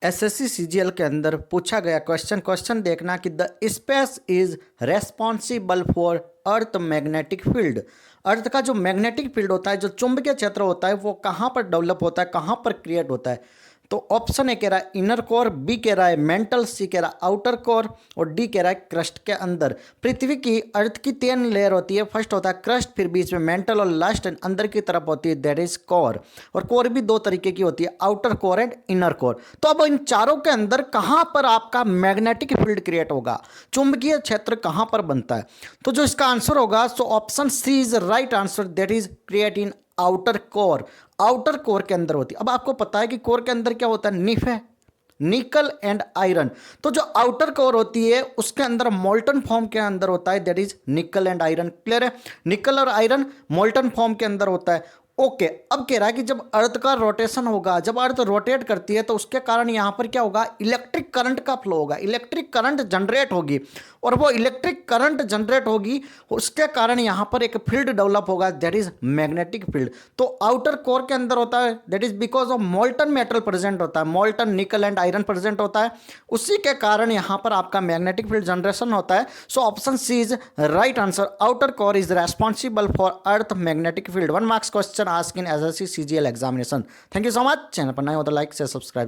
SSC CGL के अंदर पूछा गया क्वेश्चन देखना कि the space is responsible for earth magnetic field. Earth का जो मैग्नेटिक फील्ड होता है, जो चुंबकीय क्षेत्र होता है, वो कहाँ पर डेवलप होता है, कहाँ पर क्रिएट होता है। तो ऑप्शन ए कह रहा है इनर कोर, बी कह रहा है मेंटल, सी कह रहा है आउटर कोर और डी कह रहा है क्रस्ट के अंदर। पृथ्वी की अर्थ की 3 लेयर होती है। फर्स्ट होता है क्रस्ट, फिर बीच में मेंटल और लास्ट अंदर की तरफ होती है दैट इज कोर। और कोर भी 2 तरीके की होती है, outer core and inner core. तो अब इन चारों के अंदर कहां पर आपका मैग्नेटिक फील्ड क्रिएट होगा, चुंबकीय क्षेत्र कहां पर बनता है। तो जो इसका आंसर होगा, so option C is right answer, that is create in outer core. Outer core के अंदर होती है। अब आपको पता है कि कोर के अंदर क्या होता है, निफ है, निकल एंड आयरन। तो जो आउटर कोर होती है उसके अंदर मोल्टन फॉर्म के अंदर होता है, दैट इज निकल एंड आयरन। क्लियर है, निकल और आयरन मोल्टन फॉर्म के अंदर होता है। ओके, अब कह रहा है कि जब अर्थ का रोटेशन होगा, जब अर्थ रोटेट करती है तो उसके कारण यहां पर क्या होगा, इलेक्ट्रिक करंट का फ्लो होगा, इलेक्ट्रिक करंट जनरेट होगी। और वो इलेक्ट्रिक करंट जनरेट होगी, उसके कारण यहां पर एक फील्ड डेवलप होगा, दैट इज मैग्नेटिक फील्ड। तो आउटर कोर के अंदर होता है, that is because of molten metal present होता है, मोल्टन निकल एंड आयरन प्रेजेंट होता है, उसी के कारण यहां पर आपका मैग्नेटिक फील्ड जनरेशन होता है। So option C is right answer, outer core is responsible for earth magnetic field. 1 marks question ask in SSC CGL examination. Thank you so much. Channel पर नए हो तो लाइक से सब्सक्राइब।